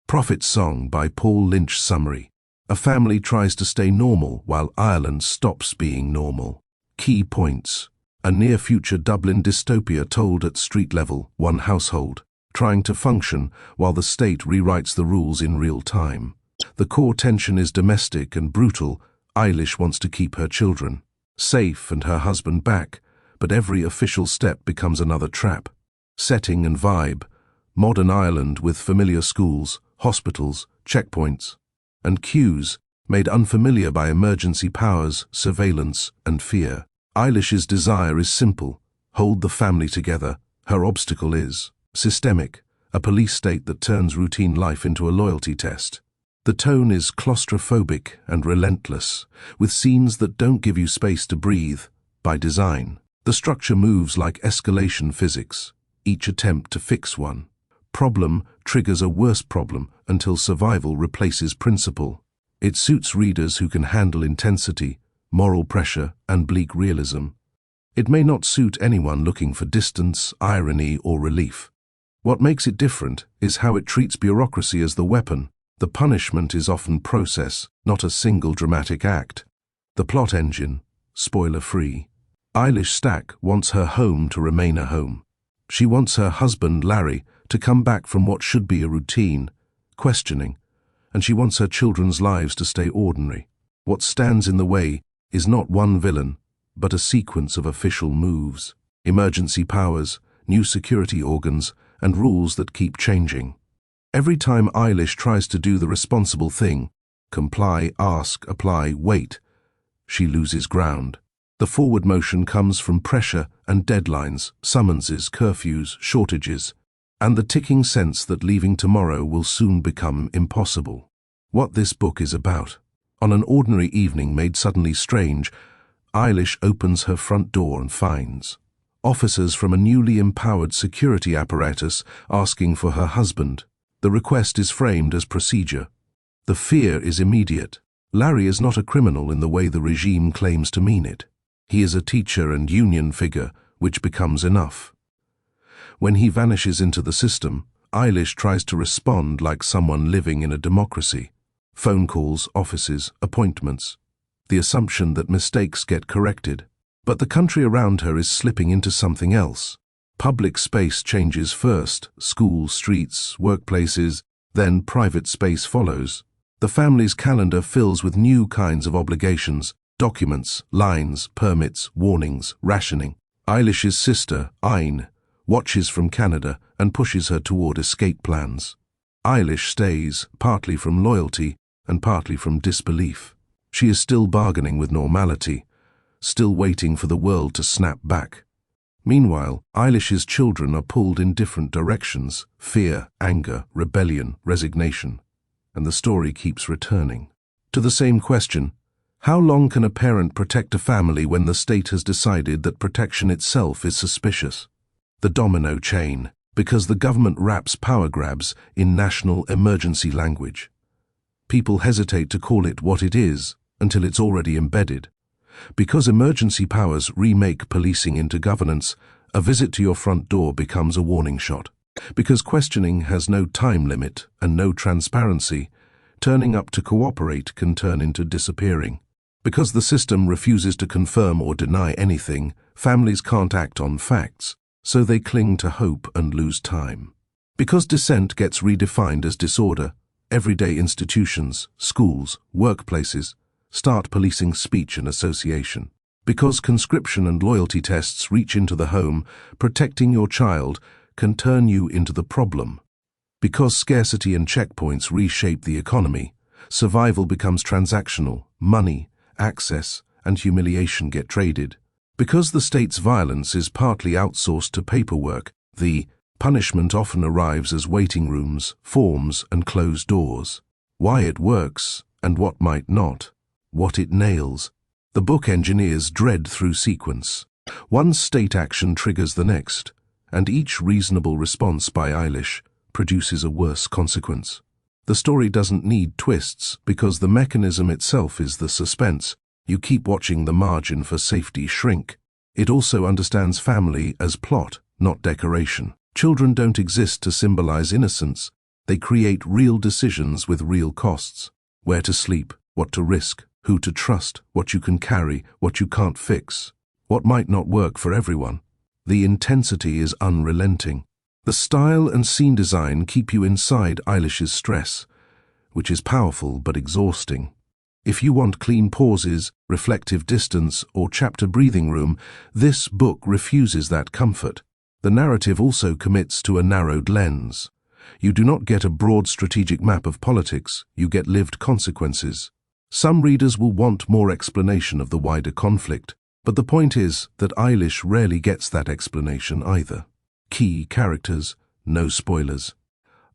Prophet's Song by Paul Lynch. Summary. A family tries to stay normal while Ireland stops being normal. Key points. A near-future Dublin dystopia told at street level, one household, trying to function while the state rewrites the rules in real time. The core tension is domestic and brutal. Eilish wants to keep her children safe and her husband back, but every official step becomes another trap. Setting and vibe. Modern Ireland with familiar schools, hospitals, checkpoints, and queues made unfamiliar by emergency powers, surveillance, and fear. Eilish's desire is simple: hold the family together. Her obstacle is systemic, a police state that turns routine life into a loyalty test. The tone is claustrophobic and relentless, with scenes that don't give you space to breathe, by design. The structure moves like escalation physics, each attempt to fix one problem triggers a worse problem until survival replaces principle. It suits readers who can handle intensity, moral pressure, and bleak realism. It may not suit anyone looking for distance, irony, or relief. What makes it different is how it treats bureaucracy as the weapon. The punishment is often process, not a single dramatic act. The plot engine, spoiler-free. Eilish Stack wants her home to remain a home. She wants her husband, Larry, to come back from what should be a routine, questioning, and she wants her children's lives to stay ordinary. What stands in the way is not one villain, but a sequence of official moves, emergency powers, new security organs, and rules that keep changing. Every time Eilish tries to do the responsible thing, comply, ask, apply, wait, she loses ground. The forward motion comes from pressure and deadlines, summonses, curfews, shortages, and the ticking sense that leaving tomorrow will soon become impossible. What this book is about. On an ordinary evening made suddenly strange, Eilish opens her front door and finds officers from a newly empowered security apparatus asking for her husband. The request is framed as procedure. The fear is immediate. Larry is not a criminal in the way the regime claims to mean it. He is a teacher and union figure, which becomes enough. When he vanishes into the system, Eilish tries to respond like someone living in a democracy. Phone calls, offices, appointments. The assumption that mistakes get corrected. But the country around her is slipping into something else. Public space changes first, schools, streets, workplaces, then private space follows. The family's calendar fills with new kinds of obligations, documents, lines, permits, warnings, rationing. Eilish's sister, Aine, watches from Canada and pushes her toward escape plans. Eilish stays, partly from loyalty and partly from disbelief. She is still bargaining with normality, still waiting for the world to snap back. Meanwhile, Eilish's children are pulled in different directions: fear, anger, rebellion, resignation. And the story keeps returning to the same question: how long can a parent protect a family when the state has decided that protection itself is suspicious? The domino chain, because the government wraps power grabs in national emergency language. People hesitate to call it what it is until it's already embedded. Because emergency powers remake policing into governance, a visit to your front door becomes a warning shot. Because questioning has no time limit and no transparency, turning up to cooperate can turn into disappearing. Because the system refuses to confirm or deny anything, families can't act on facts, so they cling to hope and lose time. Because dissent gets redefined as disorder, everyday institutions, schools, workplaces, start policing speech and association. Because conscription and loyalty tests reach into the home, protecting your child can turn you into the problem. Because scarcity and checkpoints reshape the economy, survival becomes transactional, money, access, and humiliation get traded. Because the state's violence is partly outsourced to paperwork, the punishment often arrives as waiting rooms, forms, and closed doors. Why it works, and what might not. What it nails. The book engineers dread through sequence. One state action triggers the next, and each reasonable response by Eilish produces a worse consequence. The story doesn't need twists because the mechanism itself is the suspense. You keep watching the margin for safety shrink. It also understands family as plot, not decoration. Children don't exist to symbolize innocence. They create real decisions with real costs. Where to sleep, what to risk, who to trust, what you can carry, what you can't fix, what might not work for everyone. The intensity is unrelenting. The style and scene design keep you inside Eilish's stress, which is powerful but exhausting. If you want clean pauses, reflective distance, or chapter breathing room, this book refuses that comfort. The narrative also commits to a narrowed lens. You do not get a broad strategic map of politics, you get lived consequences. Some readers will want more explanation of the wider conflict, but the point is that Eilish rarely gets that explanation either. Key characters, no spoilers.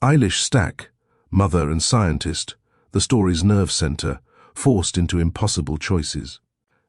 Eilish Stack, mother and scientist, the story's nerve center, forced into impossible choices.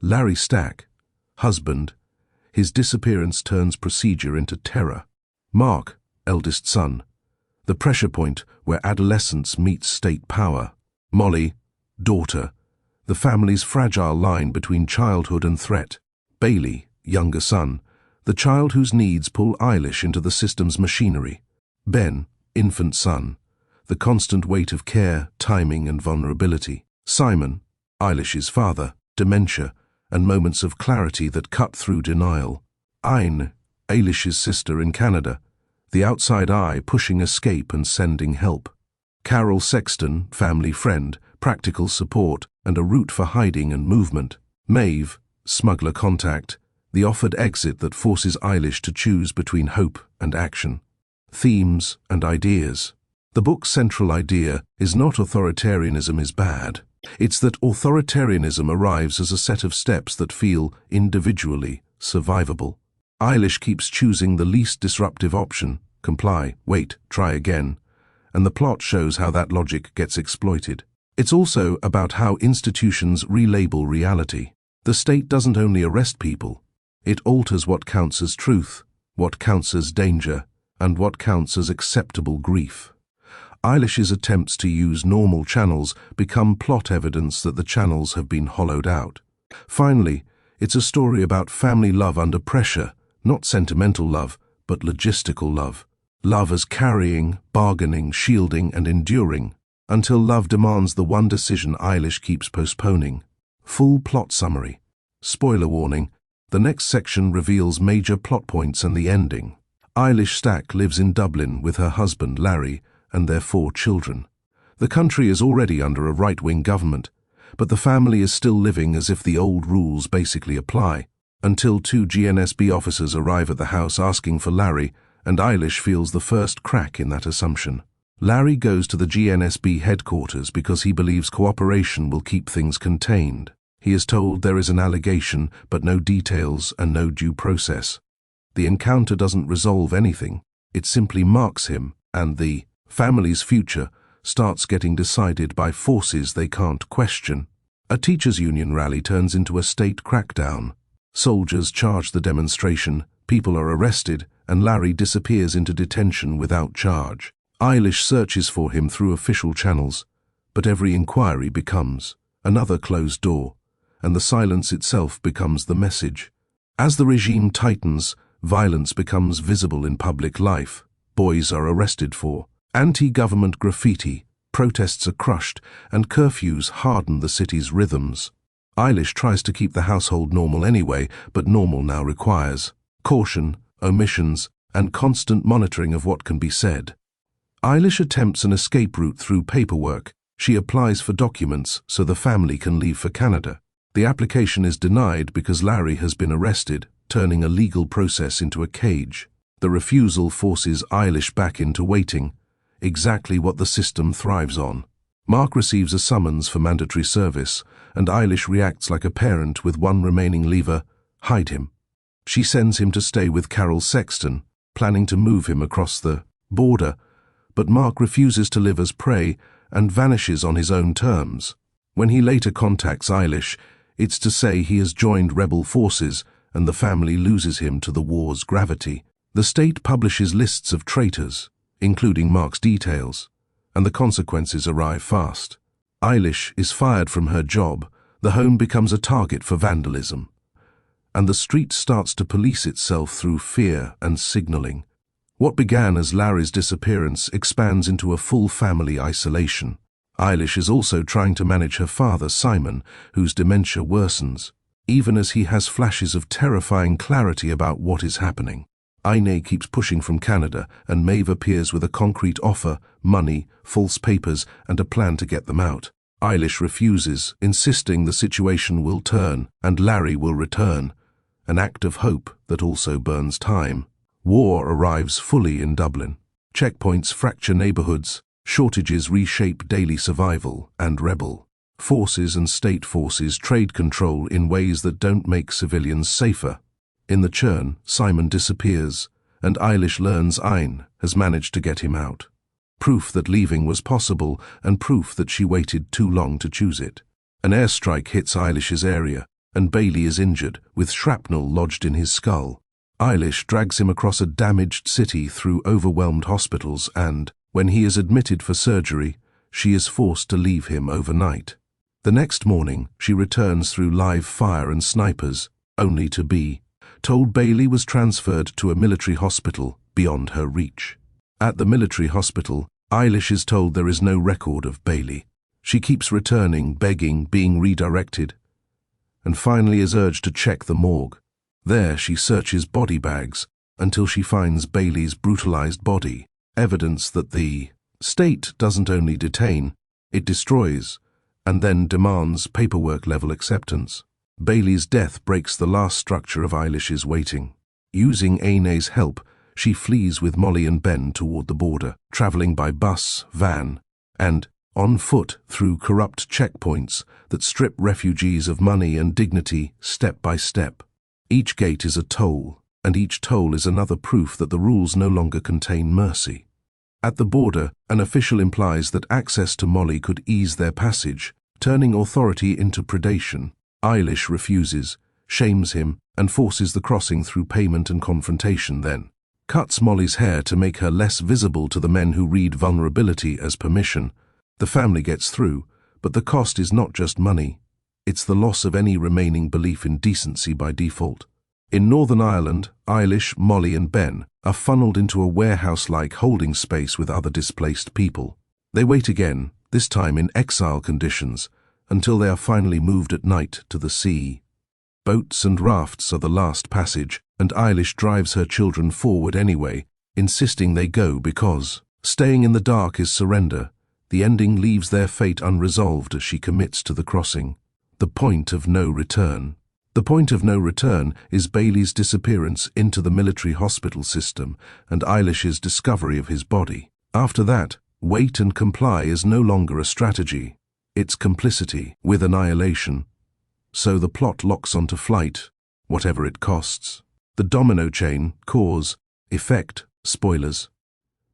Larry Stack, husband, his disappearance turns procedure into terror. Mark, eldest son, the pressure point where adolescence meets state power. Molly, daughter, the family's fragile line between childhood and threat. Bailey, younger son, the child whose needs pull Eilish into the system's machinery. Ben, infant son, the constant weight of care, timing and vulnerability. Simon, Eilish's father, dementia, and moments of clarity that cut through denial. Aine, Eilish's sister in Canada, the outside eye pushing escape and sending help. Carol Sexton, family friend, practical support, and a route for hiding and movement. Maeve, smuggler contact, the offered exit that forces Eilish to choose between hope and action. Themes and ideas. The book's central idea is not authoritarianism is bad. It's that authoritarianism arrives as a set of steps that feel, individually, survivable. Eilish keeps choosing the least disruptive option, comply, wait, try again, and the plot shows how that logic gets exploited. It's also about how institutions relabel reality. The state doesn't only arrest people, it alters what counts as truth, what counts as danger, and what counts as acceptable grief. Eilish's attempts to use normal channels become plot evidence that the channels have been hollowed out. Finally, it's a story about family love under pressure, not sentimental love, but logistical love. Love as carrying, bargaining, shielding, and enduring, until love demands the one decision Eilish keeps postponing. Full plot summary. Spoiler warning, the next section reveals major plot points and the ending. Eilish Stack lives in Dublin with her husband Larry and their 4 children. The country is already under a right-wing government, but the family is still living as if the old rules basically apply, until 2 GNSB officers arrive at the house asking for Larry, and Eilish feels the first crack in that assumption. Larry goes to the GNSB headquarters because he believes cooperation will keep things contained. He is told there is an allegation, but no details and no due process. The encounter doesn't resolve anything, it simply marks him, and the family's future starts getting decided by forces they can't question. A teachers' union rally turns into a state crackdown. Soldiers charge the demonstration, people are arrested, and Larry disappears into detention without charge. Eilish searches for him through official channels, but every inquiry becomes another closed door, and the silence itself becomes the message. As the regime tightens, violence becomes visible in public life. Boys are arrested for anti-government graffiti, protests are crushed, and curfews harden the city's rhythms. Eilish tries to keep the household normal anyway, but normal now requires caution, omissions, and constant monitoring of what can be said. Eilish attempts an escape route through paperwork. She applies for documents so the family can leave for Canada. The application is denied because Larry has been arrested, turning a legal process into a cage. The refusal forces Eilish back into waiting, exactly what the system thrives on. Mark receives a summons for mandatory service, and Eilish reacts like a parent with one remaining lever: hide him. She sends him to stay with Carol Sexton, planning to move him across the border, but Mark refuses to live as prey and vanishes on his own terms. When he later contacts Eilish, it's to say he has joined rebel forces and the family loses him to the war's gravity. The state publishes lists of traitors, including Mark's details, and the consequences arrive fast. Eilish is fired from her job, the home becomes a target for vandalism, and the street starts to police itself through fear and signaling. What began as Larry's disappearance expands into a full family isolation. Eilish is also trying to manage her father, Simon, whose dementia worsens, even as he has flashes of terrifying clarity about what is happening. Aine keeps pushing from Canada, and Maeve appears with a concrete offer, money, false papers, and a plan to get them out. Eilish refuses, insisting the situation will turn, and Larry will return, an act of hope that also burns time. War arrives fully in Dublin. Checkpoints fracture neighborhoods, shortages reshape daily survival and rebel. Forces and state forces trade control in ways that don't make civilians safer. In the churn, Simon disappears, and Eilish learns Aine has managed to get him out. Proof that leaving was possible, and proof that she waited too long to choose it. An airstrike hits Eilish's area, and Bailey is injured, with shrapnel lodged in his skull. Eilish drags him across a damaged city through overwhelmed hospitals and, when he is admitted for surgery, she is forced to leave him overnight. The next morning, she returns through live fire and snipers, only to be told Bailey was transferred to a military hospital beyond her reach. At the military hospital, Eilish is told there is no record of Bailey. She keeps returning, begging, being redirected, and finally is urged to check the morgue. There she searches body bags until she finds Bailey's brutalized body, evidence that the state doesn't only detain, it destroys, and then demands paperwork-level acceptance. Bailey's death breaks the last structure of Eilish's waiting. Using Aine's help, she flees with Molly and Ben toward the border, traveling by bus, van, and on foot through corrupt checkpoints that strip refugees of money and dignity step by step. Each gate is a toll, and each toll is another proof that the rules no longer contain mercy. At the border, an official implies that access to Molly could ease their passage, turning authority into predation. Eilish refuses, shames him, and forces the crossing through payment and confrontation then. Cuts Molly's hair to make her less visible to the men who read vulnerability as permission. The family gets through, but the cost is not just money. It's the loss of any remaining belief in decency by default. In Northern Ireland, Eilish, Molly and Ben are funneled into a warehouse-like holding space with other displaced people. They wait again, this time in exile conditions, until they are finally moved at night to the sea. Boats and rafts are the last passage, and Eilish drives her children forward anyway, insisting they go because staying in the dark is surrender. The ending leaves their fate unresolved as she commits to the crossing. The point of no return. The point of no return is Bailey's disappearance into the military hospital system and Eilish's discovery of his body. After that, wait and comply is no longer a strategy. It's complicity with annihilation. So the plot locks onto flight, whatever it costs. The domino chain, cause, effect, spoilers.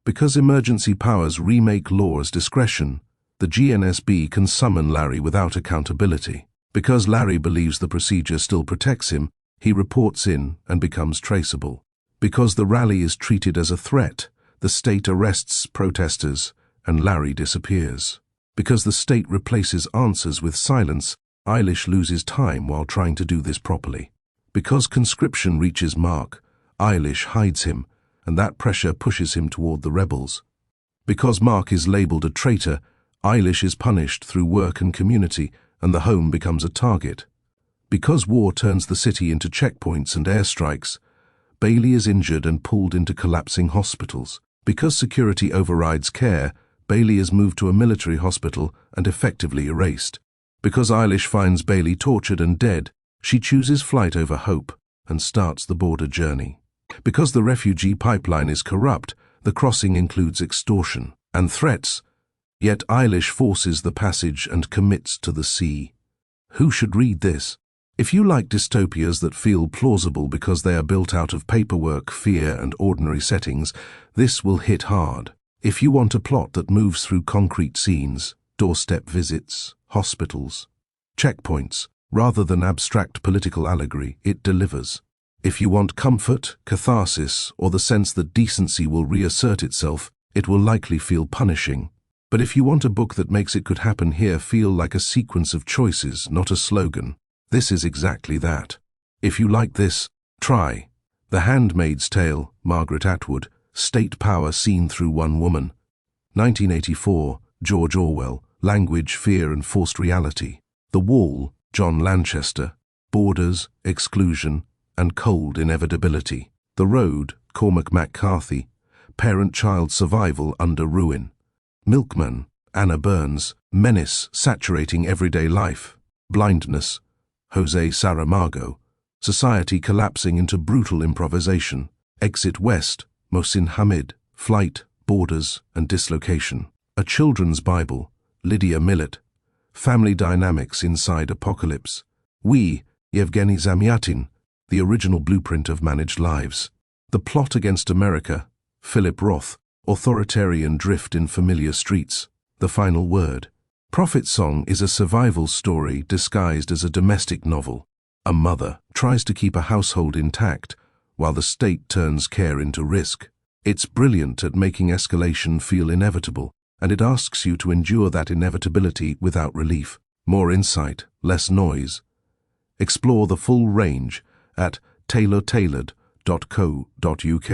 Because emergency powers remake law as discretion, the GNSB can summon Larry without accountability. Because Larry believes the procedure still protects him, he reports in and becomes traceable. Because the rally is treated as a threat, the state arrests protesters and Larry disappears. Because the state replaces answers with silence, Eilish loses time while trying to do this properly. Because conscription reaches Mark, Eilish hides him, and that pressure pushes him toward the rebels. Because Mark is labeled a traitor, Eilish is punished through work and community, and the home becomes a target. Because war turns the city into checkpoints and airstrikes, Bailey is injured and pulled into collapsing hospitals. Because security overrides care, Bailey is moved to a military hospital and effectively erased. Because Eilish finds Bailey tortured and dead, she chooses flight over hope and starts the border journey. Because the refugee pipeline is corrupt, the crossing includes extortion and threats, yet Eilish forces the passage and commits to the sea. Who should read this? If you like dystopias that feel plausible because they are built out of paperwork, fear, and ordinary settings, this will hit hard. If you want a plot that moves through concrete scenes, doorstep visits, hospitals, checkpoints, rather than abstract political allegory, it delivers. If you want comfort, catharsis, or the sense that decency will reassert itself, it will likely feel punishing. But if you want a book that makes it could happen here feel like a sequence of choices, not a slogan, this is exactly that. If you like this, try The Handmaid's Tale, Margaret Atwood, State power seen through one woman. 1984, George Orwell, Language, Fear and Forced Reality. The Wall, John Lanchester, Borders, Exclusion and Cold Inevitability. The Road, Cormac McCarthy, Parent-Child Survival Under Ruin. Milkman, Anna Burns, Menace Saturating Everyday Life. Blindness, Jose Saramago, Society Collapsing into Brutal Improvisation. Exit West, Mohsin Hamid, Flight, Borders and Dislocation. A Children's Bible, Lydia Millett, Family Dynamics Inside Apocalypse. We, Yevgeny Zamyatin, The Original Blueprint of Managed Lives. The Plot Against America, Philip Roth, Authoritarian Drift in Familiar Streets. The Final Word. Prophet Song is a survival story disguised as a domestic novel. A mother tries to keep a household intact while the state turns care into risk. It's brilliant at making escalation feel inevitable, and it asks you to endure that inevitability without relief. More insight, less noise. Explore the full range at taylortailored.co.uk.